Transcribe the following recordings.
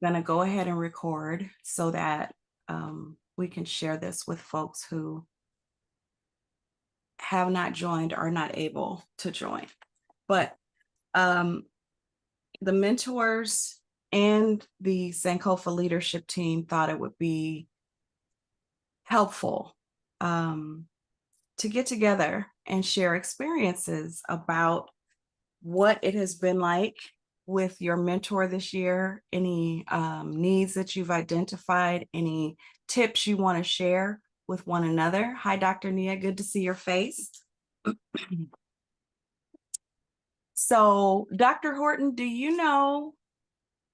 And I'm going to go ahead and record so that we can share this with folks who have not joined or are not able to join. But the mentors and the Sankofa leadership team thought it would be helpful to get together and share experiences about what it has been like with your mentor this year, any needs that you've identified, any tips you want to share with one another. Hi, Dr. Nia, good to see your face. So, Dr. Horton, do you know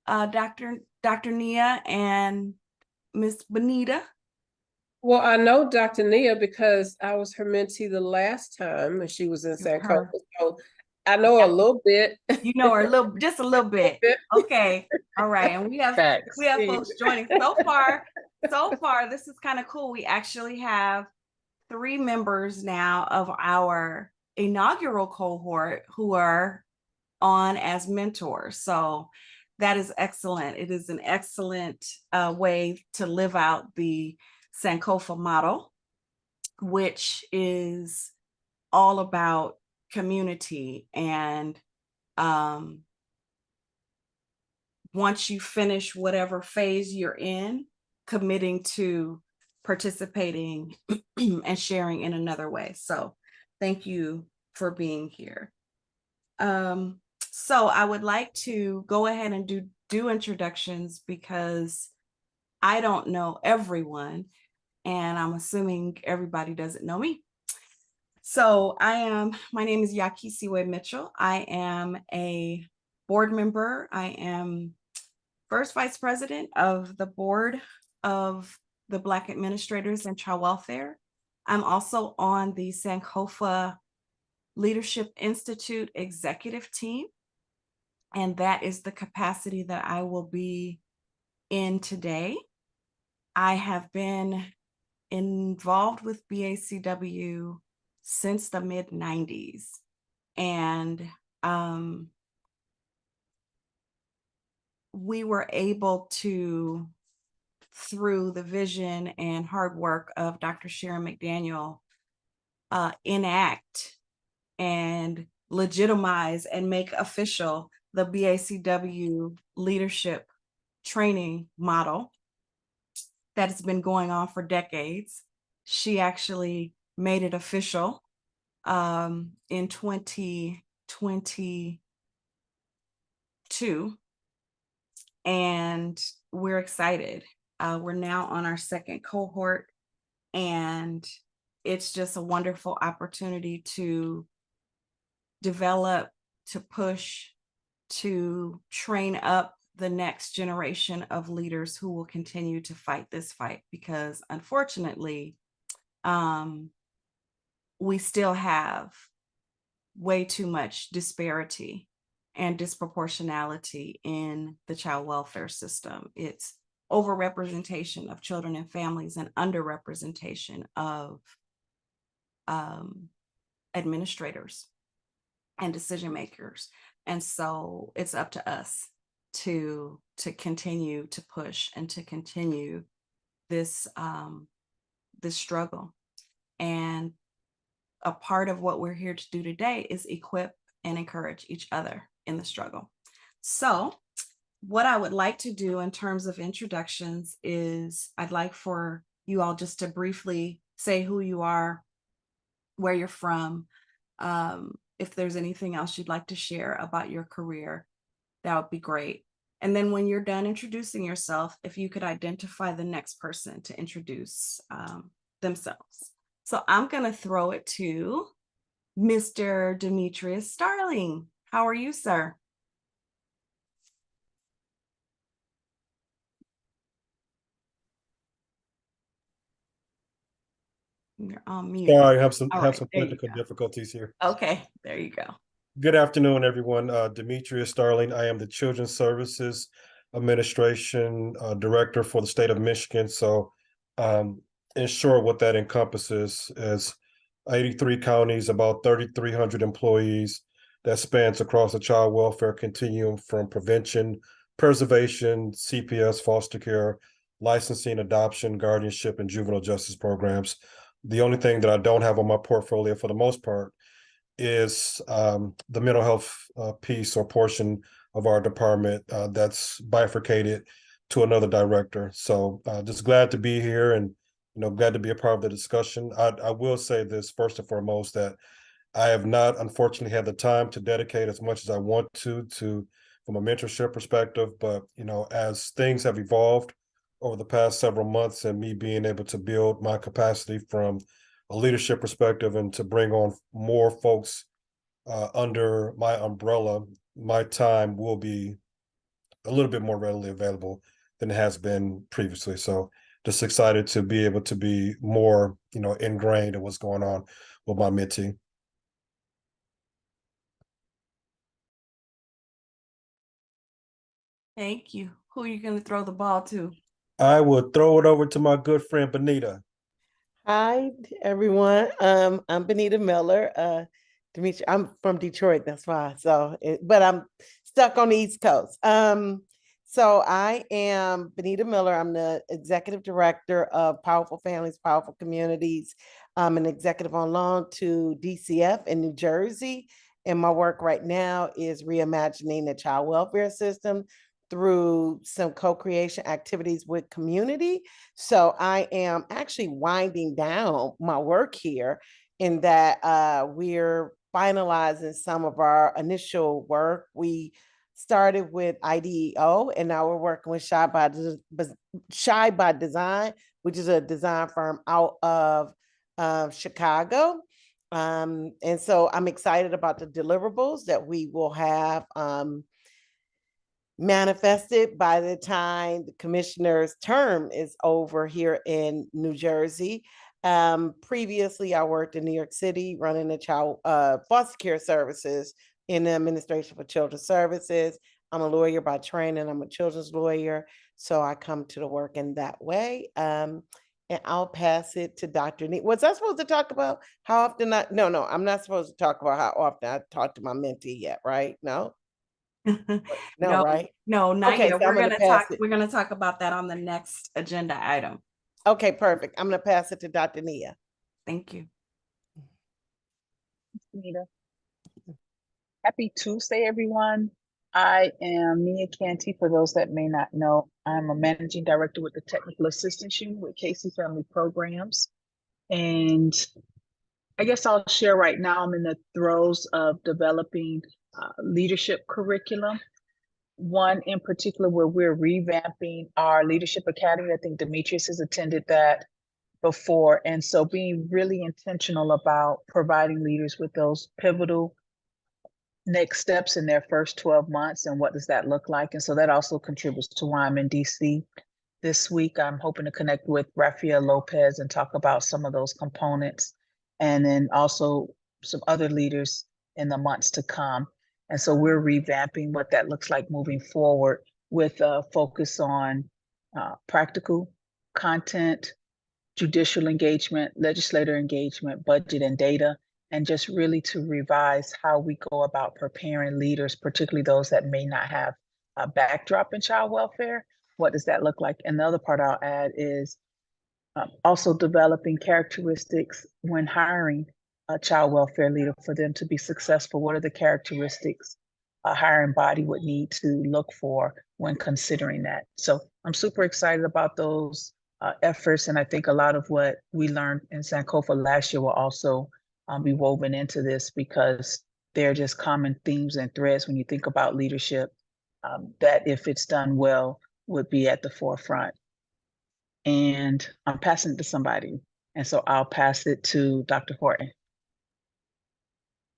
Dr. Nia and Miss Benita? Well, I know Dr. Nia because I was her mentee the last time when she was in Sankofa. So I know a little bit. You know her just a little bit. Okay. All right. And we have folks joining so far. So far, this is kind of cool. We actually have 3 members now of our inaugural cohort who are on as mentors. So that is excellent. It is an excellent way to live out the Sankofa model, which is all about community. And once you finish whatever phase you're in, committing to participating and sharing in another way. So thank you for being here. So I would like to go ahead and do introductions because I don't know everyone, and I'm assuming everybody doesn't know me. So my name is Yakisiwe Mitchell. I am a board member. I am first vice president of the board of the Black Administrators and Child Welfare. I'm also on the Sankofa Leadership Institute executive team, and that is the capacity that I will be in today. I have been involved with BACW since the mid-90s, and we were able to, through the vision and hard work of Dr. Sharon McDaniel, enact and legitimize and make official the BACW leadership training model that has been going on for decades. She actually made it official in 2022, and we're excited. We're now on our second cohort, and it's just a wonderful opportunity to develop, to push, to train up the next generation of leaders who will continue to fight this fight, because unfortunately, we still have way too much disparity and disproportionality in the child welfare system. It's overrepresentation of children and families and underrepresentation of administrators and decision makers. And so it's up to us to continue to push and to continue this this struggle. And a part of what we're here to do today is equip and encourage each other in the struggle. So what I would like to do in terms of introductions is I'd like for you all just to briefly say who you are, where you're from, if there's anything else you'd like to share about your career, that would be great. And then when you're done introducing yourself, if you could identify the next person to introduce themselves. So I'm going to throw it to Mr. Demetrius Starling. How are you, sir? You're on mute. Sorry, I have some All right, technical difficulties here. Okay, there you go. Good afternoon, everyone. Demetrius Starling. I am the Children's Services Administration Director for the state of Michigan. So, in short, what that encompasses is 83 counties, about 3,300 employees that spans across the child welfare continuum from prevention preservation, CPS, foster care, licensing, adoption, guardianship, and juvenile justice programs. The only thing that I don't have on my portfolio for the most part is the mental health piece or portion of our department that's bifurcated to another director. So just glad to be here and glad to be a part of the discussion. I will say this first and foremost, that I have not unfortunately had the time to dedicate as much as I want to from a mentorship perspective, but as things have evolved over the past several months and me being able to build my capacity from a leadership perspective and to bring on more folks under my umbrella, my time will be a little bit more readily available than it has been previously. So just excited to be able to be more, ingrained in what's going on with my mentee. Thank you. Who are you going to throw the ball to? I will throw it over to my good friend Benita. Hi, everyone. I'm Benita Miller. Dimitri, I'm from Detroit, that's why. But I'm stuck on the East Coast. So I am Benita Miller. I'm the executive director of Powerful Families, Powerful Communities. I'm an executive on loan to DCF in New Jersey. And my work right now is reimagining the child welfare system through some co-creation activities with community. So I am actually winding down my work here in that we're finalizing some of our initial work. We started with IDEO and now we're working with Shy by Design, which is a design firm out of Chicago. And so I'm excited about the deliverables that we will have manifested by the time the commissioner's term is over here in New Jersey. Previously, I worked in New York City running the child foster care services in the Administration for Children's Services. I'm a lawyer by training. I'm a children's lawyer. So I come to the work in that way. And I'll pass it to Dr. Nee. Was I supposed to talk about how often no, I'm not supposed to talk about how often I talk to my mentee yet, right? No? No, right? No, not Okay, yet. so I'm gonna pass it. We're gonna talk about that on the next agenda item. Okay, perfect. I'm gonna pass it to Dr. Nia. Thank you. Anita. Happy Tuesday, everyone. I am Nia Canty. For those that may not know, I'm a managing director with the Technical Assistance Unit with Casey Family Programs. And I guess I'll share right now, I'm in the throes of developing leadership curriculum. One in particular where we're revamping our Leadership Academy. I think Demetrius has attended that before. And so being really intentional about providing leaders with those pivotal next steps in their first 12 months and what does that look like. And so that also contributes to why I'm in DC this week. I'm hoping to connect with Rafael Lopez and talk about some of those components, and then also some other leaders in the months to come. And so we're revamping what that looks like moving forward with a focus on practical content, judicial engagement, legislator engagement, budget and data, and just really to revise how we go about preparing leaders, particularly those that may not have a backdrop in child welfare. What does that look like? And the other part I'll add is also developing characteristics when hiring a child welfare leader for them to be successful. What are the characteristics a hiring body would need to look for when considering that? So I'm super excited about those efforts. And I think a lot of what we learned in Sankofa last year will also be woven into this, because they're just common themes and threads when you think about leadership that, if it's done well, would be at the forefront. And I'm passing it to somebody. And so I'll pass it to Dr. Horton.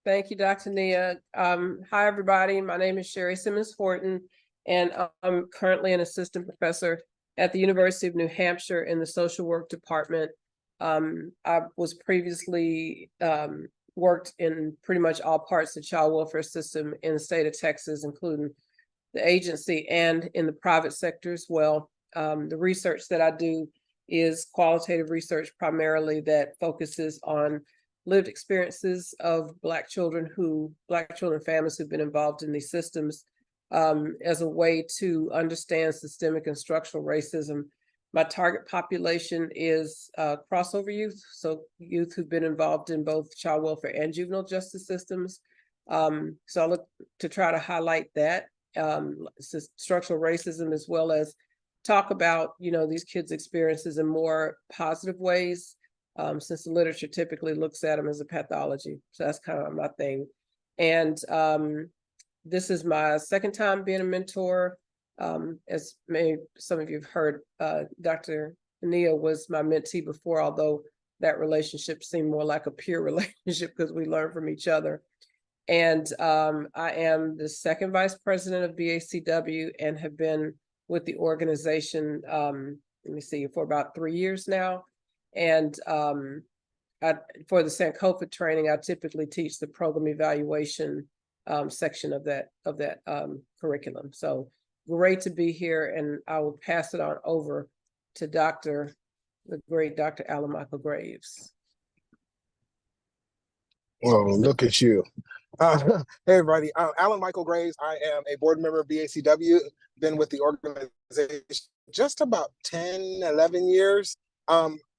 Thank you, Dr. Nia. Hi, everybody. My name is Sherry Simmons Horton, and I'm currently an assistant professor at the University of New Hampshire in the social work department. I was previously worked in pretty much all parts of the child welfare system in the state of Texas, including the agency and in the private sector as well. The research that I do is qualitative research primarily that focuses on lived experiences of Black children families who've been involved in these systems, as a way to understand systemic and structural racism. My target population is crossover youth, so youth who've been involved in both child welfare and juvenile justice systems. So I look to try to highlight that structural racism, as well as talk about, these kids' experiences in more positive ways, since the literature typically looks at them as a pathology. So that's kind of my thing. And this is my second time being a mentor. As some of you have heard, Dr. Nia was my mentee before, although that relationship seemed more like a peer relationship because we learned from each other. And I am the second vice president of BACW and have been with the organization, for about 3 years now. And for the Sankofa training, I typically teach the program evaluation section of that curriculum. So great to be here, and I will pass it on over to the great Dr. Alan Michael Graves. Oh, look at you. Hey, everybody. I'm Alan Michael Graves. I am a board member of BACW. Been with the organization just about 10, 11 years.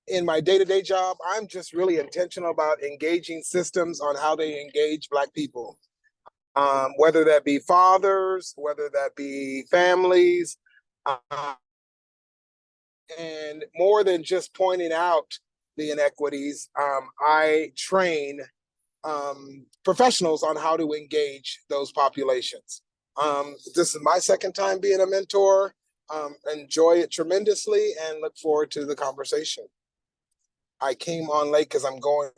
In my day-to-day job, I'm just really intentional about engaging systems on how they engage Black people. Whether that be fathers, whether that be families, and more than just pointing out the inequities, I train professionals on how to engage those populations. This is my second time being a mentor. Enjoy it tremendously and look forward to the conversation. I came on late because I'm going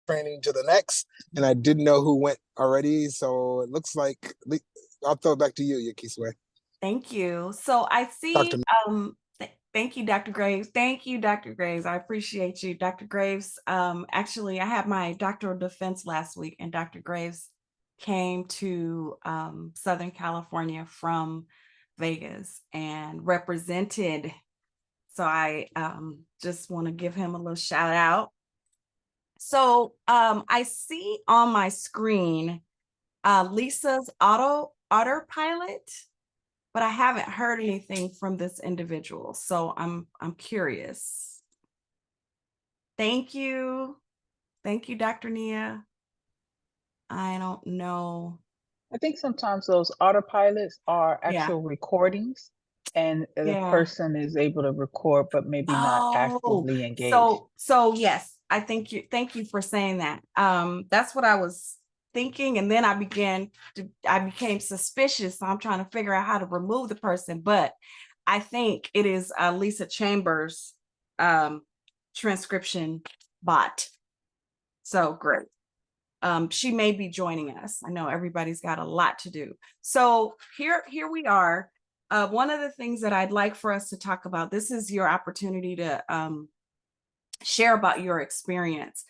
training to the next, and I didn't know who went already. So it looks like I'll throw it back to you, Yakiswe. Thank you. So I see, thank you, Dr. Graves. Thank you, Dr. Graves. I appreciate you, Dr. Graves. Actually, I had my doctoral defense last week, and Dr. Graves came to Southern California from Vegas and represented. So I just want to give him a little shout out. So I see on my screen Lisa's autopilot, but I haven't heard anything from this individual. So I'm curious. Thank you. Thank you, Dr. Nia. I don't know. I think sometimes those autopilots are actual recordings, and the person is able to record, but maybe not actively engaged. So yes, I think thank you for saying that. That's what I was thinking. And then I became suspicious. So I'm trying to figure out how to remove the person, but I think it is Lisa Chambers' transcription bot. So great. She may be joining us. I know everybody's got a lot to do. So here we are. One of the things that I'd like for us to talk about, this is your opportunity to share about your experience.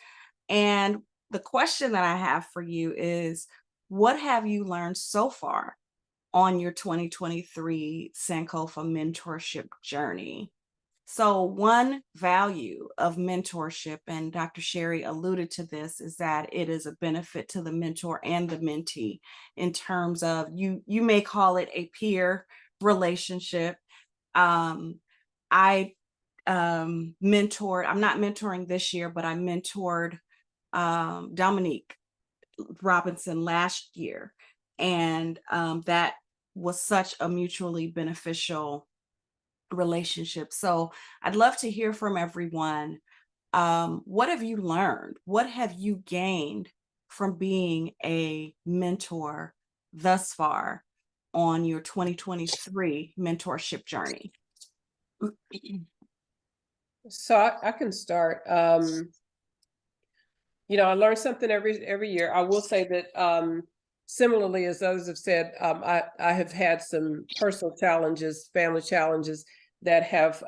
And the question that I have for you is, what have you learned so far on your 2023 Sankofa mentorship journey? So one value of mentorship, and Dr. Sherry alluded to this, is that it is a benefit to the mentor and the mentee in terms of you may call it a peer relationship. I mentored, I'm not mentoring this year, but I mentored Dominique Robinson last year. And that was such a mutually beneficial relationship. So I'd love to hear from everyone. What have you learned? What have you gained from being a mentor thus far on your 2023 mentorship journey? So I can start. I learn something every year. I will say that similarly, as others have said, I have had some personal challenges, family challenges that have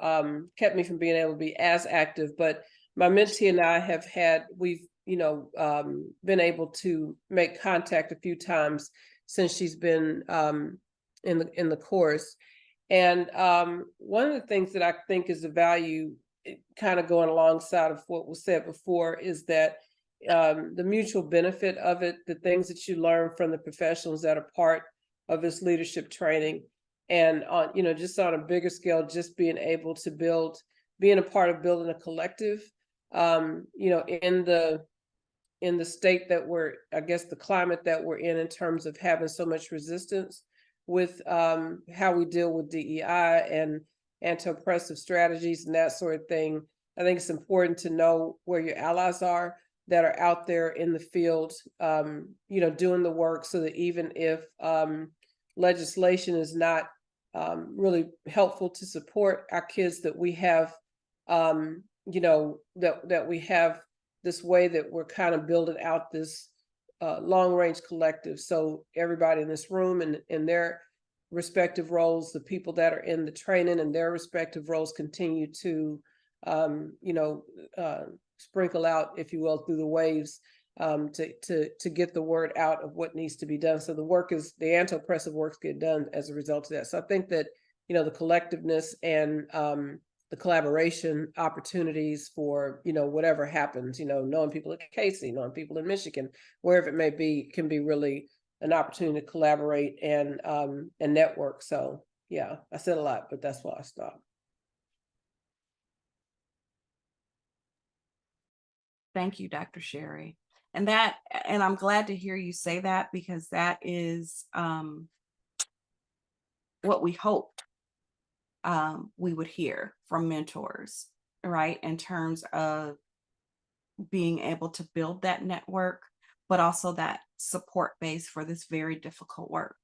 kept me from being able to be as active. But my mentee and I we've been able to make contact a few times since she's been in the course. And one of the things that I think is the value, kind of going alongside of what was said before, is that the mutual benefit of it, the things that you learn from the professionals that are part of this leadership training. And on, you know, just on a bigger scale, just being able to being a part of building a collective, you know, in the state that we're, I guess the climate that we're in terms of having so much resistance with how we deal with DEI and anti-oppressive strategies and that sort of thing. I think it's important to know where your allies are that are out there in the field, you know, doing the work, so that even if legislation is not really helpful to support our kids, that we have, you know, that we have this way that we're kind of building out this long range collective. So everybody in this room and in their respective roles, the people that are in the training and their respective roles continue to, you know, sprinkle out, if you will, through the waves, to get the word out of what needs to be done. So the anti-oppressive works get done as a result of that. So I think that, you know, the collectiveness and the collaboration opportunities for, you know, whatever happens, you know, knowing people at Casey, knowing people in Michigan, wherever it may be, can be really an opportunity to collaborate and network. So yeah, I said a lot, but that's why I stopped. Thank you, Dr. Sherry. And I'm glad to hear you say that, because that is what we hoped we would hear from mentors, right? In terms of being able to build that network, but also that support base for this very difficult work.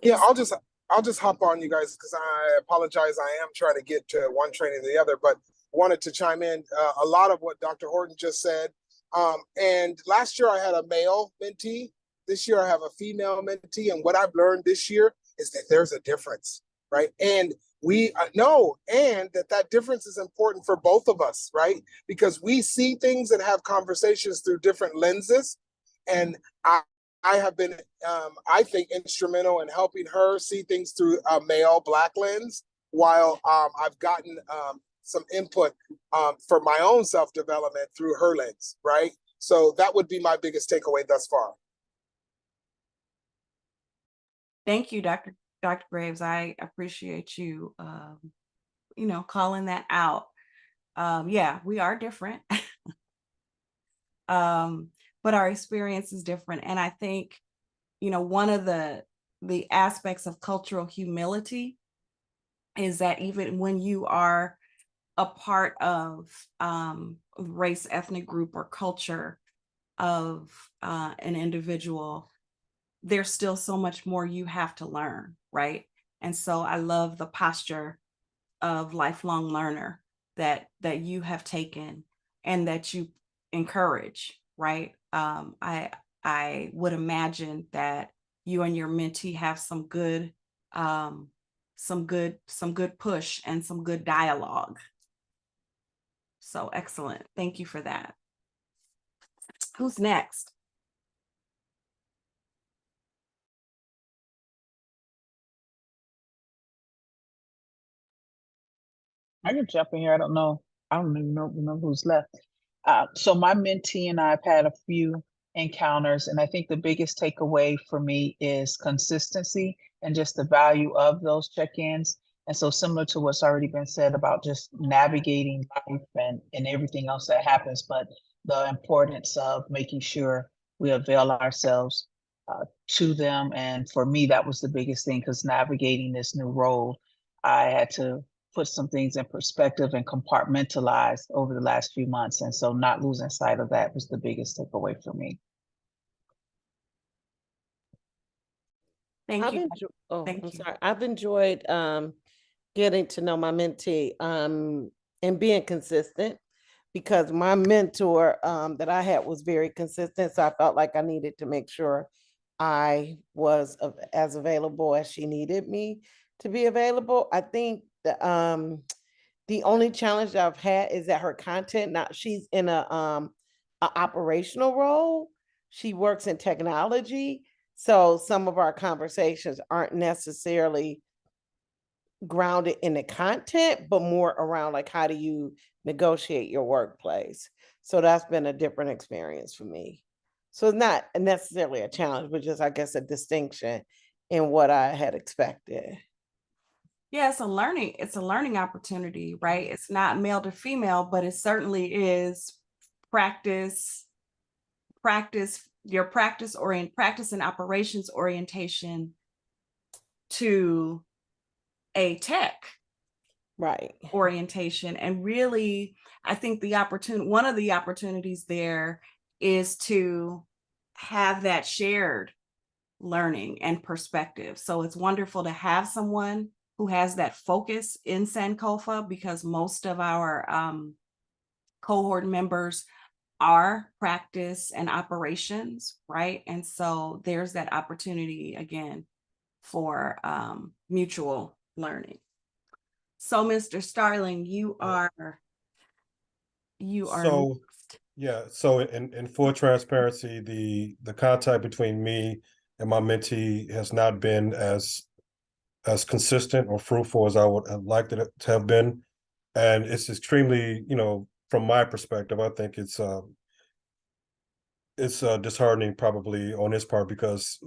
Yeah, I'll just hop on, you guys, because I apologize. I am trying to get to one training to the other, but wanted to chime in a lot of what Dr. Horton just said. And last year I had a male mentee. This year I have a female mentee. And what I've learned this year is that there's a difference, right? And we know, and that difference is important for both of us, right? Because we see things and have conversations through different lenses. And I have been, I think, instrumental in helping her see things through a male Black lens, while I've gotten some input for my own self-development through her lens, right? So that would be my biggest takeaway thus far. Thank you, Dr. Graves. I appreciate you, you know, calling that out. Yeah, we are different. But our experience is different. And I think, you know, one of the aspects of cultural humility is that even when you are a part of race, ethnic group, or culture of an individual, there's still so much more you have to learn, right? And so I love the posture of lifelong learner that you have taken and that you encourage, right? I would imagine that you and your mentee have some good push and some good dialogue. So excellent. Thank you for that. Who's next? I can jump in here. I don't know. I don't even remember who's left. So my mentee and I have had a few encounters, and I think the biggest takeaway for me is consistency and just the value of those check-ins. And so similar to what's already been said about just navigating life and everything else that happens, but the importance of making sure we avail ourselves to them. And for me, that was the biggest thing, because navigating this new role, I had to put some things in perspective and compartmentalize over the last few months. And so not losing sight of that was the biggest takeaway for me. Thank you. I'm sorry. I've enjoyed getting to know my mentee and being consistent, because my mentor that I had was very consistent. So I felt like I needed to make sure I was as available as she needed me to be available. I think the only challenge I've had is that her content, now she's in a operational role. She works in technology. So some of our conversations aren't necessarily grounded in the content, but more around like, how do you negotiate your workplace? So that's been a different experience for me. So it's not necessarily a challenge, but just, I guess, a distinction in what I had expected. Yeah, it's a learning opportunity, right? It's not male to female, but it certainly is practice, practice and operations orientation to a tech Right. orientation. And really, I think one of the opportunities there is to have that shared learning and perspective. So it's wonderful to have someone who has that focus in Sankofa, because most of our cohort members are practice and operations, right? And so there's that opportunity again for mutual learning. So, Mr. Starling, you are So, yeah, so in full transparency, the contact between me and my mentee has not been as consistent or fruitful as I would have liked it to have been. And it's extremely, from my perspective, I think it's disheartening probably on his part because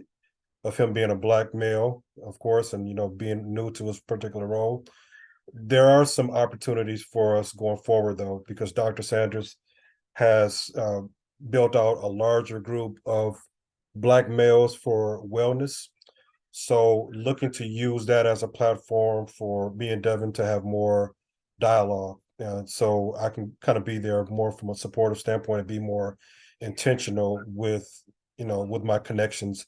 of him being a Black male, of course, and being new to his particular role. There are some opportunities for us going forward, though, because Dr. Sanders has built out a larger group of Black males for wellness. So looking to use that as a platform for me and Devin to have more dialogue. So I can kind of be there more from a supportive standpoint and be more intentional with my connections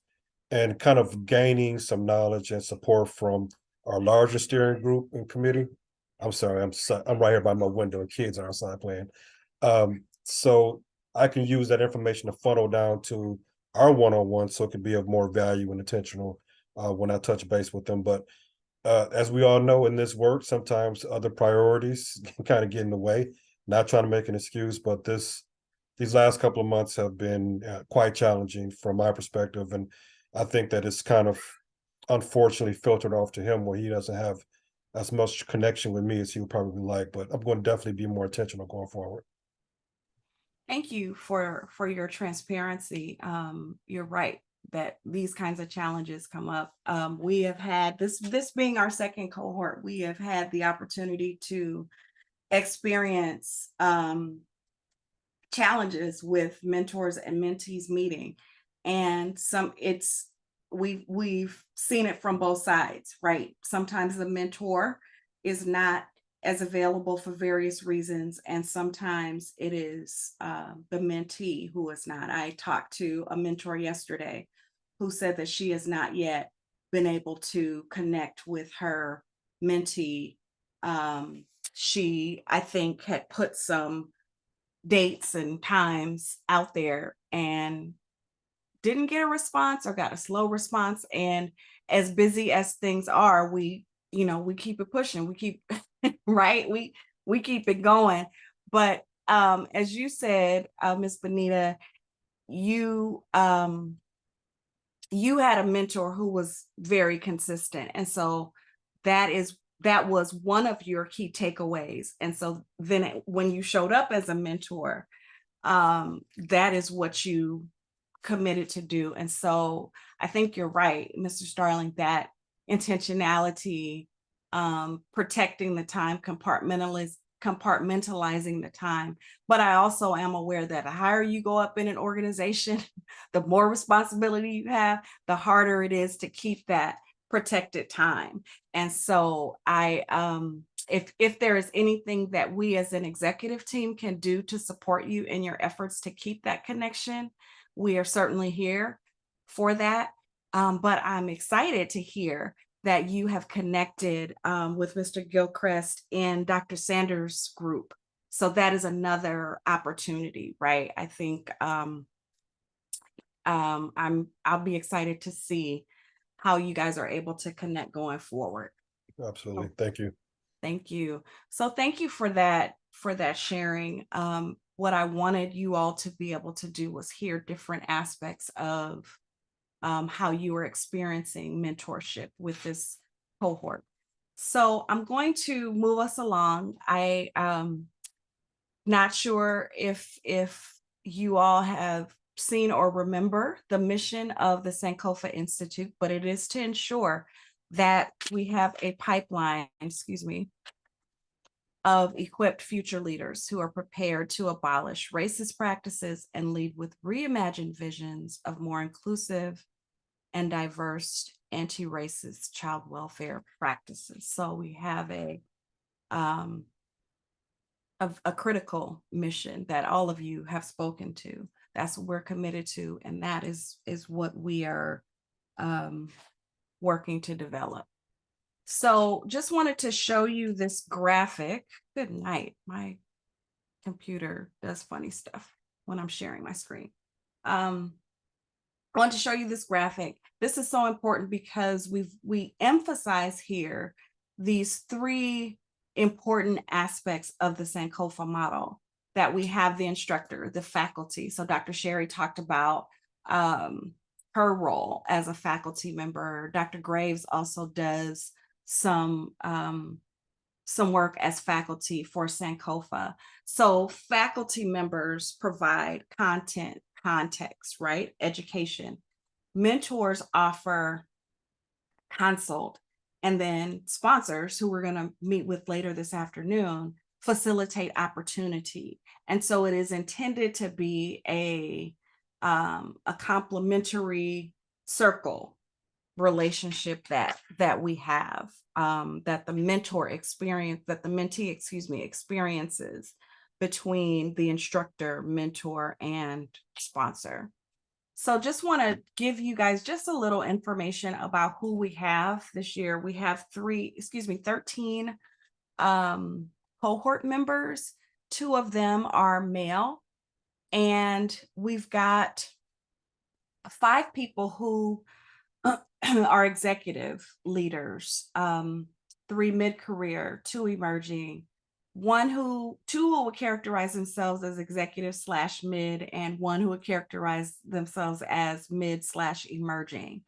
and kind of gaining some knowledge and support from our larger steering group and committee. I'm sorry, I'm right here by my window and kids are outside playing. So I can use that information to funnel down to our one-on-one so it can be of more value and intentional when I touch base with them. But as we all know in this work, sometimes other priorities can kind of get in the way. Not trying to make an excuse, but these last couple of months have been quite challenging from my perspective. And I think that it's kind of unfortunately filtered off to him where he doesn't have as much connection with me as he would probably like, but I'm going to definitely be more intentional going forward. Thank you for your transparency. You're right that these kinds of challenges come up. We have had this being our second cohort, we have had the opportunity to experience challenges with mentors and mentees meeting, and we've seen it from both sides, right? Sometimes the mentor is not as available for various reasons, and sometimes it is the mentee who is not. I talked to a mentor yesterday who said that she has not yet been able to connect with her mentee. She, I think, had put some dates and times out there and didn't get a response or got a slow response. And as busy as things are, we keep it pushing. We keep right. We keep it going. But as you said, Ms. Benita, you had a mentor who was very consistent. And so that was one of your key takeaways. And so then when you showed up as a mentor, that is what you committed to do. And so I think you're right, Mr. Starling, that intentionality, protecting the time, compartmentalizing the time. But I also am aware that the higher you go up in an organization, the more responsibility you have, the harder it is to keep that protected time. And so if there is anything that we as an executive team can do to support you in your efforts to keep that connection, we are certainly here for that. But I'm excited to hear that you have connected with Mr. Gilchrist in Dr. Sanders' group. So that is another opportunity, right? I think I'll be excited to see how you guys are able to connect going forward. Absolutely. Thank you. Thank you. So thank you for that sharing. What I wanted you all to be able to do was hear different aspects of how you are experiencing mentorship with this cohort. So I'm going to move us along. I not sure if you all have seen or remember the mission of the Sankofa Institute, but it is to ensure that we have a pipeline, of equipped future leaders who are prepared to abolish racist practices and lead with reimagined visions of more inclusive and diverse anti-racist child welfare practices. So we have a critical mission that all of you have spoken to. That's what we're committed to, and that is what we are working to develop. So just wanted to show you this graphic. Good night. My computer does funny stuff when I'm sharing my screen. I want to show you this graphic. This is so important because we emphasize here these three important aspects of the Sankofa model, that we have the instructor, the faculty. So Dr. Sherry talked about her role as a faculty member. Dr. Graves also does some work as faculty for Sankofa. So faculty members provide content, context, right? Education. Mentors offer consult, and then sponsors, who we're going to meet with later this afternoon, facilitate opportunity. And so it is intended to be a complementary circle relationship that we have, that the mentee experiences between the instructor, mentor, and sponsor. So just want to give you guys just a little information about who we have this year. We have 13 cohort members. 2 of them are male, and we've got 5 people who are executive leaders, 3 mid-career, 2 emerging, 2 who would characterize themselves as executive/mid, and 1 who would characterize themselves as mid/emerging.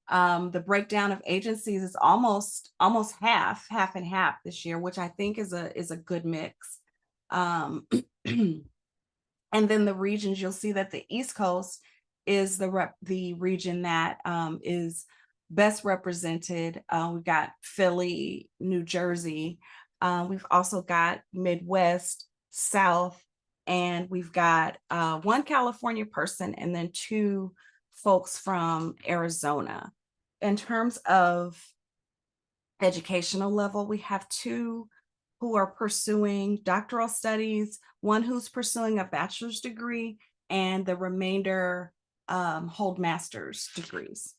The breakdown of agencies is almost half and half this year, which I think is a good mix. And then the regions, you'll see that the East Coast is the region that is best represented. We've got Philly, New Jersey. We've also got Midwest, South, and we've got 1 California person, and then 2 folks from Arizona. In terms of educational level, we have 2 who are pursuing doctoral studies, 1 who's pursuing a bachelor's degree, and the remainder hold master's degrees.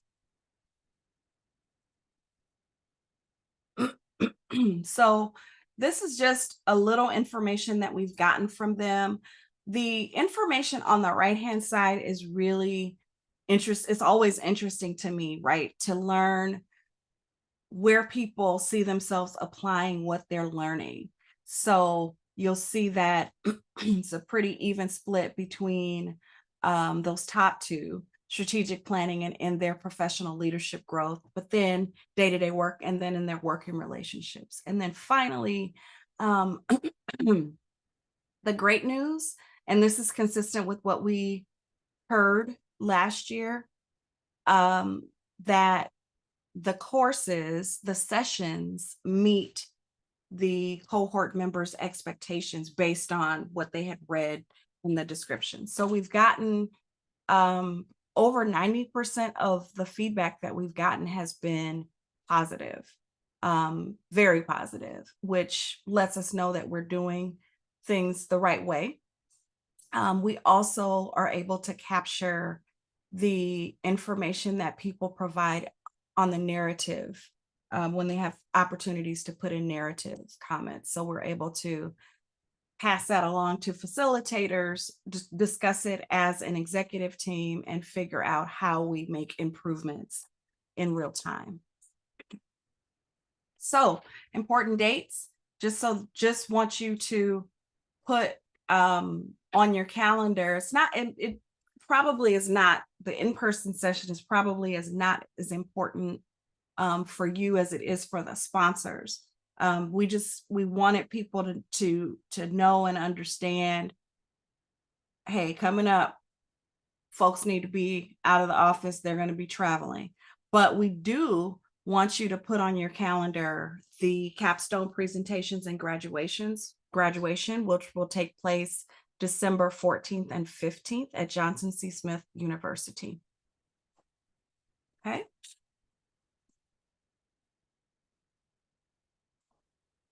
So this is just a little information that we've gotten from them. The information on the right-hand side is really interesting. It's always interesting to me, right? To learn where people see themselves applying what they're learning. So you'll see that it's a pretty even split between those top 2, strategic planning and in their professional leadership growth, but then day-to-day work, and then in their working relationships. And then finally, the great news, and this is consistent with what we heard last year, that the courses, the sessions meet the cohort members' expectations based on what they had read in the description. So we've gotten over 90% of the feedback that we've gotten has been positive, very positive, which lets us know that we're doing things the right way. We also are able to capture the information that people provide on the narrative when they have opportunities to put in narrative comments. So we're able to pass that along to facilitators, discuss it as an executive team, and figure out how we make improvements in real time. So important dates, just want you to put on your calendar. It probably is not, the in-person session is probably not as important for you as it is for the sponsors. We wanted people to know and understand, hey, coming up, folks need to be out of the office. They're going to be traveling. But we do want you to put on your calendar the capstone presentations and graduation, which will take place December 14th and 15th at Johnson C. Smith University. Okay.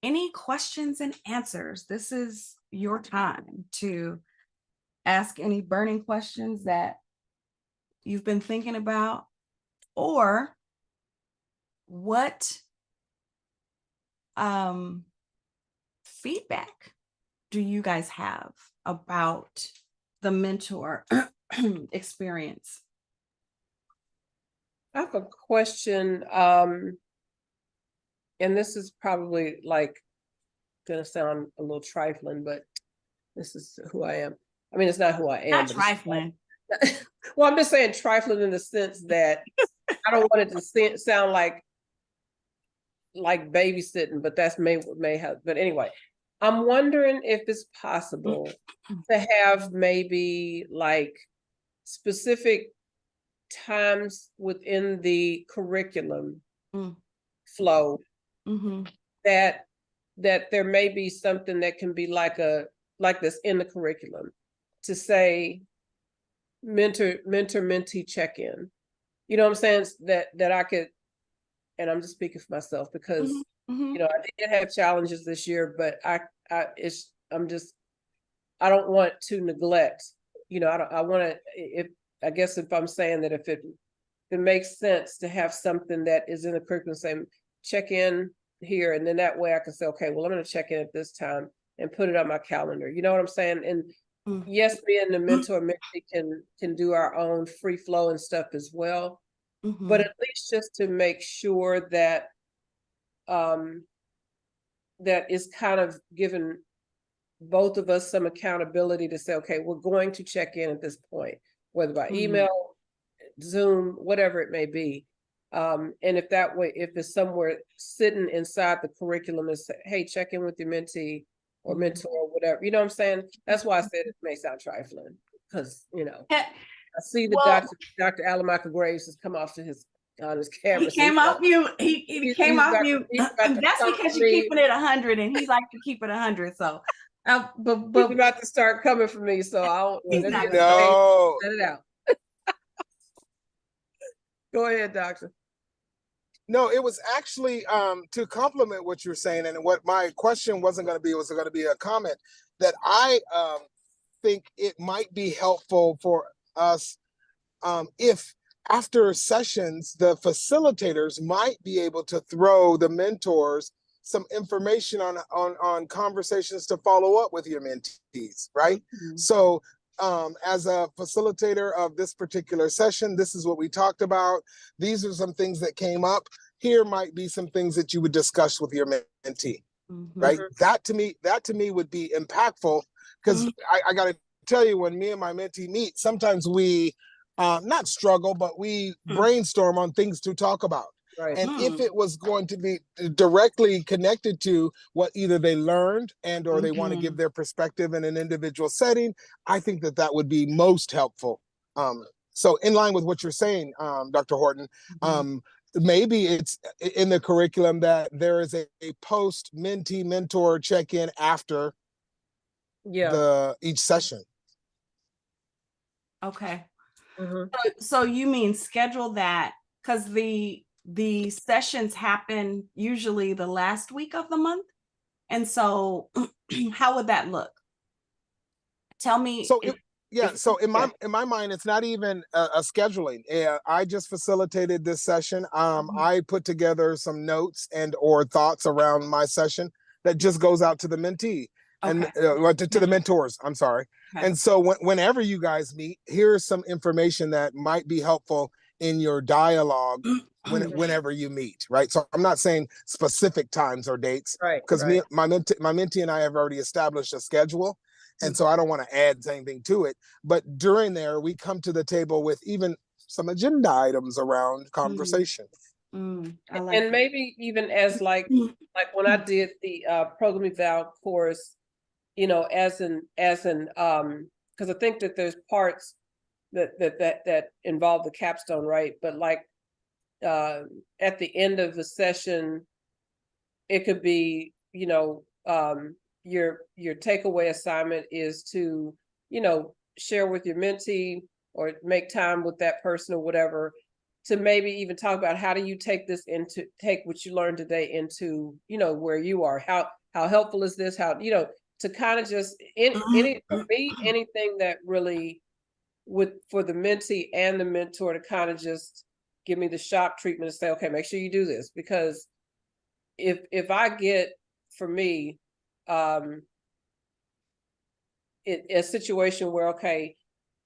Any questions and answers? This is your time to ask any burning questions that you've been thinking about, or what feedback do you guys have about the mentor experience? I have a question, and this is probably like gonna sound a little trifling, but this is who I am. I mean, it's not who I am. Not but trifling. Well, I'm just saying trifling in the sense that I don't want it to sound like babysitting, but that's may have. But anyway, I'm wondering if it's possible to have maybe like specific times within the curriculum flow that there may be something that can be like this in the curriculum to say mentor-mentee check-in. You know what I'm saying? That I could, and I'm just speaking for myself because you know, I did have challenges this year, but I don't want to neglect, you know, I want to, I guess if I'm saying that if it makes sense to have something that is in the curriculum, say check in here, and then that way I can say, okay, well, I'm going to check in at this time and put it on my calendar. You know what I'm saying? And yes, me and the mentor mentee can do our own free flow and stuff as well, but at least just to make sure that that is kind of given both of us some accountability to say, okay, we're going to check in at this point, whether by email, Zoom, whatever it may be. And if that way, if it's somewhere sitting inside the curriculum and say, hey, check in with your mentee or mentor or whatever, you know what I'm saying? That's why I said it may sound trifling, because, you know, I see the Dr. Alan Michael Graves has come off to his on his camera. He came off mute. He came off mute. That's because you're keeping it 100, and he likes to keep it 100. So, but he's about to start coming for me. So I'll exactly. Let it out. Go ahead, doctor. No, it was actually to complement what you're saying, and what my question wasn't going to be, was going to be a comment that I think it might be helpful for us if after sessions, the facilitators might be able to throw the mentors some information on conversations to follow up with your mentees, right? So as a facilitator of this particular session, this is what we talked about. These are some things that came up. Here might be some things that you would discuss with your mentee, right? That to me would be impactful, because I got to tell you, when me and my mentee meet, sometimes we not struggle, but we brainstorm on things to talk about. Right. And if it was going to be directly connected to what either they learned and or they want to give their perspective in an individual setting, I think that would be most helpful. So in line with what you're saying, Dr. Horton, maybe it's in the curriculum that there is a post mentee mentor check-in after each session. Okay. So you mean schedule that, because the sessions happen usually the last week of the month, and so how would that look? Tell me. So so in my mind, it's not even a scheduling. I just facilitated this session. I put together some notes and or thoughts around my session that just goes out to the mentee. And to the mentors, I'm sorry. And so whenever you guys meet, here's some information that might be helpful in your dialogue whenever you meet, right? So I'm not saying specific times or dates, right? Because my mentee and I have already established a schedule, and so I don't want to add anything to it. But during there, we come to the table with even some agenda items around conversation. And maybe even as like when I did the program eval course, you know, as an because I think that there's parts that involve the capstone, right? But like at the end of the session, it could be, your takeaway assignment is to, share with your mentee or make time with that person or whatever, to maybe even talk about how do you take what you learned today into, where you are, how helpful is this, how, to kind of just for me, anything that really for the mentee and the mentor to kind of just give me the shock treatment and say, okay, make sure you do this. Because if I get, for me, a situation where, okay,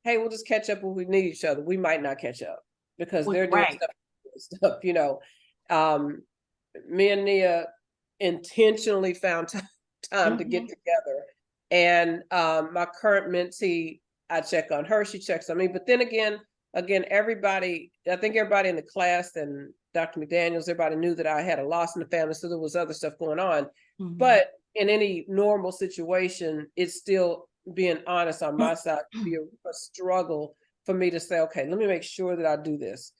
hey, we'll just catch up when we need each other. We might not catch up because they're doing stuff, me and Nia intentionally found time to get together. And my current mentee, I check on her, she checks on me. But then again, everybody, I think everybody in the class and Dr. McDaniels, everybody knew that I had a loss in the family, so there was other stuff going on. But in any normal situation, it's still, being honest on my side, be a struggle for me to say, okay, let me make sure that I do this.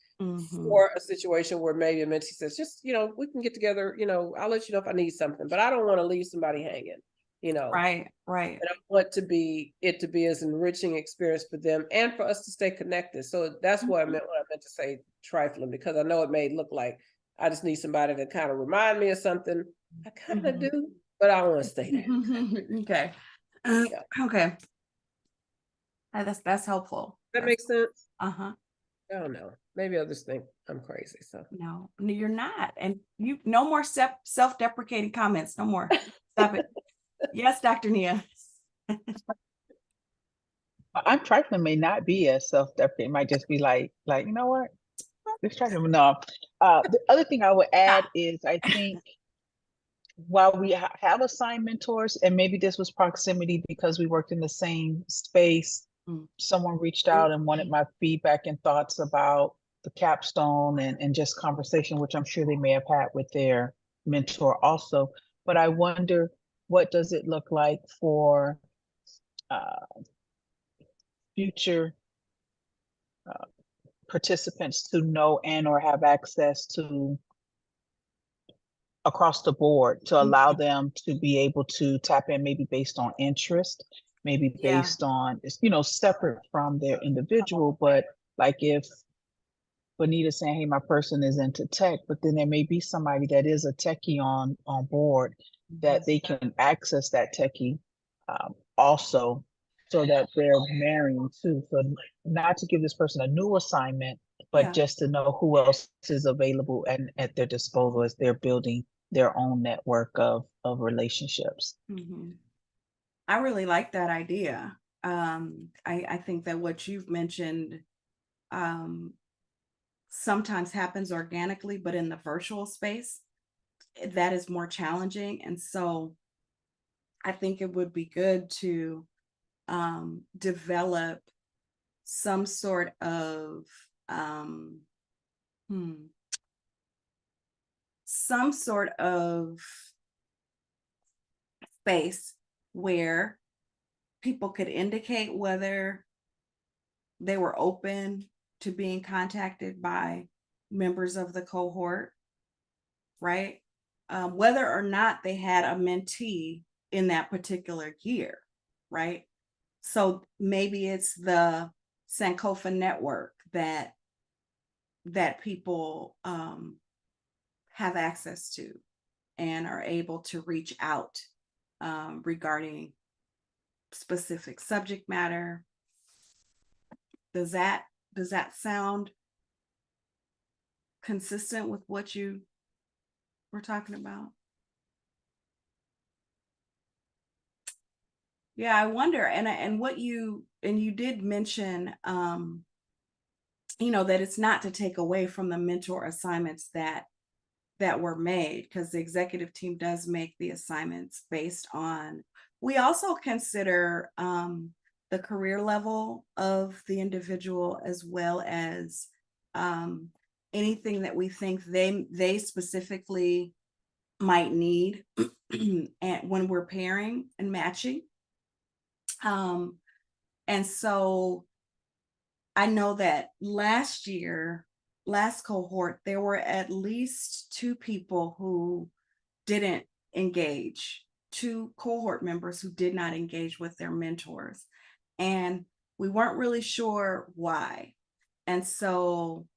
For a situation where maybe a mentee says, just, we can get together, I'll let you know if I need something, but I don't want to leave somebody hanging, Right. And I want it to be as enriching experience for them and for us to stay connected. So that's what I meant when I meant to say trifling, because I know it may look like I just need somebody to kind of remind me of something. I kind of do, but I want to stay there. Okay. Yeah. Okay. That's helpful. That makes sense. Uh-huh. I don't know. Maybe others think I'm crazy. So No, you're not. And no more self-deprecating comments. No more. Stop it. Yes, Dr. Nia. I'm trifling may not be as self-deprecating. It might just be like, you know what? This trifling. No. The other thing I would add is I think while we have assigned mentors, and maybe this was proximity because we worked in the same space, someone reached out and wanted my feedback and thoughts about the capstone and just conversation, which I'm sure they may have had with their mentor also. But I wonder, what does it look like for future participants to know and or have access to across the board, to allow them to be able to tap in, maybe based on interest, maybe based on, separate from their individual, but like if Bonita's saying, hey, my person is into tech, but then there may be somebody that is a techie on board that they can access that techie also, so that they're marrying too. So not to give this person a new assignment, but just to know who else is available and at their disposal as they're building their own network of relationships. I really like that idea. I think that what you've mentioned sometimes happens organically, but in the virtual space, that is more challenging. And so I think it would be good to develop some sort of space where people could indicate whether they were open to being contacted by members of the cohort, right? Whether or not they had a mentee in that particular year, right? So maybe it's the Sankofa network that people have access to and are able to reach out regarding specific subject matter. Does that sound consistent with what you were talking about? Yeah, I wonder, and what you did mention, that it's not to take away from the mentor assignments that were made, because the executive team does make the assignments based on. We also consider the career level of the individual, as well as anything that we think they specifically might need and when we're pairing and matching. And so I know that last year, last cohort, there were at least 2 people who didn't engage, 2 cohort members who did not engage with their mentors. And we weren't really sure why. And so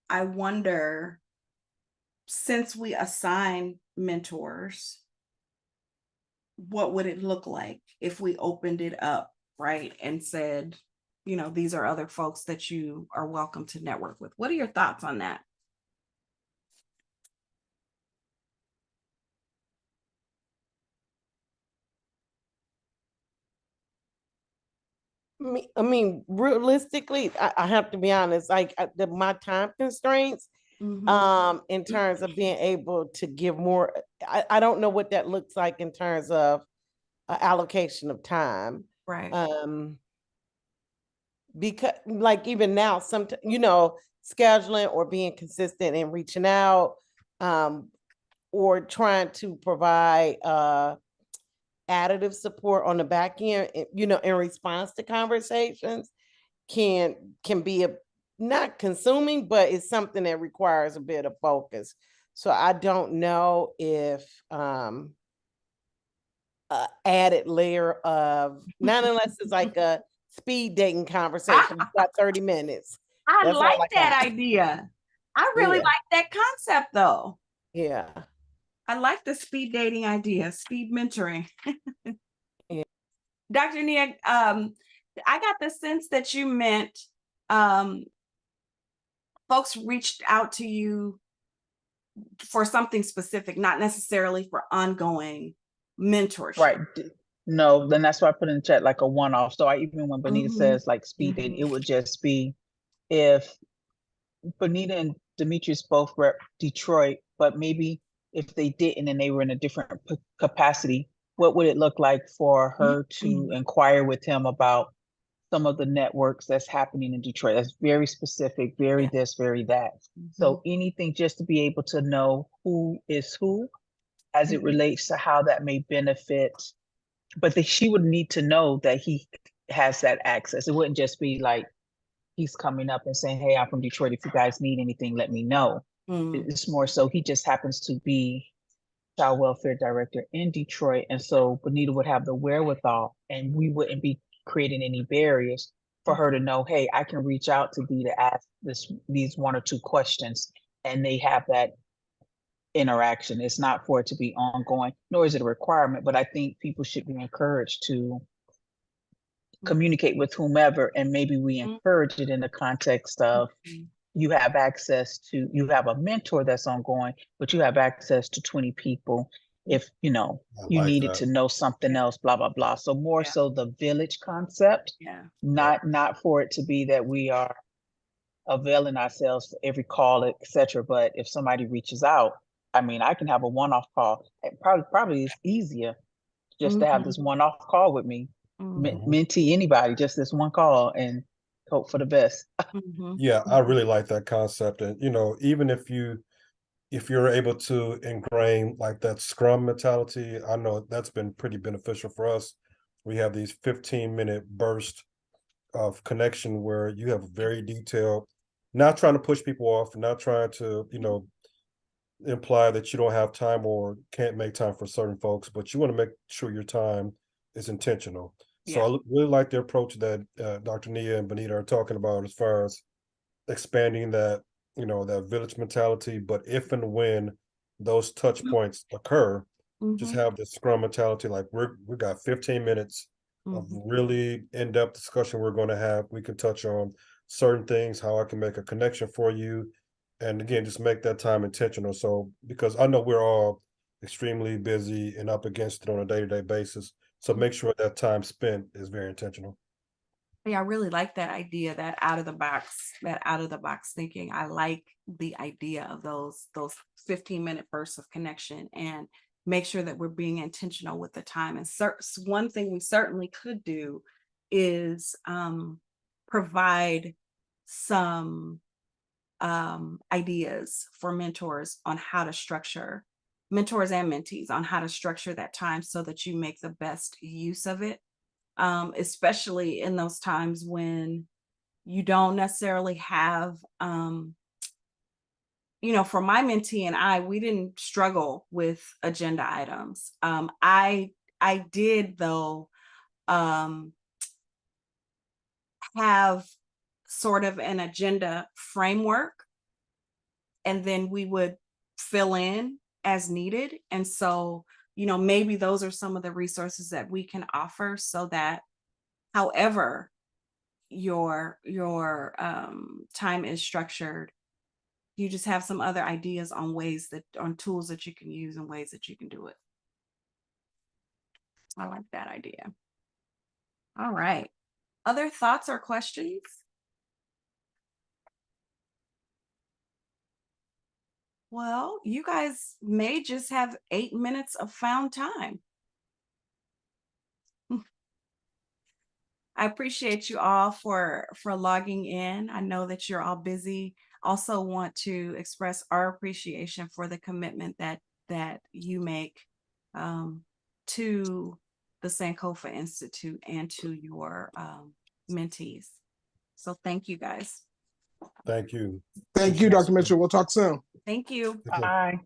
I wonder, since we assign mentors, what would it look like if we opened it up, right? And said, you know, these are other folks that you are welcome to network with. What are your thoughts on that? I mean, realistically, I have to be honest, like my time constraints, in terms of being able to give more, I don't know what that looks like in terms of allocation of time. Right. Because like even now, sometimes, you know, scheduling or being consistent and reaching out, or trying to provide additive support on the back end, you know, in response to conversations can be not consuming, but it's something that requires a bit of focus. So I don't know if added layer of, not unless it's like a speed dating conversation, you got 30 minutes. I That's all like I that got. idea. I really Yeah. like that concept though. Yeah. I like the speed dating idea, speed mentoring. Yeah. Dr. Nia, I got the sense that you meant folks reached out to you for something specific, not necessarily for ongoing mentorship. Right. No, then that's why I put in the chat like a one-off. So I even when Bonita Mhm. says like speed dating, it would just be if Bonita and Demetrius both rep Detroit, but maybe if they didn't and they were in a different capacity, what would it look like for her to inquire with him about some of the networks that's happening in Detroit? That's very specific, very Yeah. this, very that. So anything just to be able to know who is who as it relates to how that may benefit. But she would need to know that he has that access. It wouldn't just be like he's coming up and saying, "Hey, I'm from Detroit. If you guys need anything, let me know." It's more so he just happens to be child welfare director in Detroit. And so Bonita would have the wherewithal and we wouldn't be creating any barriers for her to know, hey, I can reach out to B to ask these 1 or 2 questions, and they have that interaction. It's not for it to be ongoing, nor is it a requirement, but I think people should be encouraged to communicate with whomever, and maybe we encourage it in the context of you have a mentor that's ongoing, but you have access to 20 people if you know you like needed that. to know something else, blah blah blah. So more so the village concept, not for it to be that we are availing ourselves for every call, etc. But if somebody reaches out, I mean, I can have a one-off call. It probably is easier just to have this one-off call with me, mentee, anybody, just this one call, and hope for the best. Yeah, I really like that concept. And you know, even if you're able to ingrain like that Scrum mentality, I know that's been pretty beneficial for us. We have these 15-minute bursts of connection where you have very detailed, not trying to push people off, not trying to, you know, imply that you don't have time or can't make time for certain folks, but you want to make sure your time is intentional. So I really like the approach that Dr. Nia and Bonita are talking about as far as expanding that, you know, that village mentality. But if and when those touch points occur, just have the Scrum mentality. Like we got 15 minutes of really in-depth discussion we're going to have. We can touch on certain things, how I can make a connection for you. And again, just make that time intentional. So, because I know we're all extremely busy and up against it on a day-to-day basis. So make sure that time spent is very intentional. Yeah, I really like that idea, that out of the box thinking. I like the idea of those 15-minute bursts of connection, and make sure that we're being intentional with the time. And one thing we certainly could do is provide some ideas for mentors and mentees on how to structure that time so that you make the best use of it. Especially in those times when you don't necessarily have, for my mentee and I, we didn't struggle with agenda items. I did though, have sort of an agenda framework, and then we would fill in as needed. And so, maybe those are some of the resources that we can offer, so that however your time is structured, you just have some other ideas on tools that you can use and ways that you can do it. I like that idea. All right. Other thoughts or questions? Well, you guys may just have 8 minutes of found time. I appreciate you all for logging in. I know that you're all busy. Also want to express our appreciation for the commitment that you make to the Sankofa Institute and to your mentees. So thank you guys. Thank you. Thank you, Dr. Mitchell. We'll talk soon. Thank you. Okay. Bye.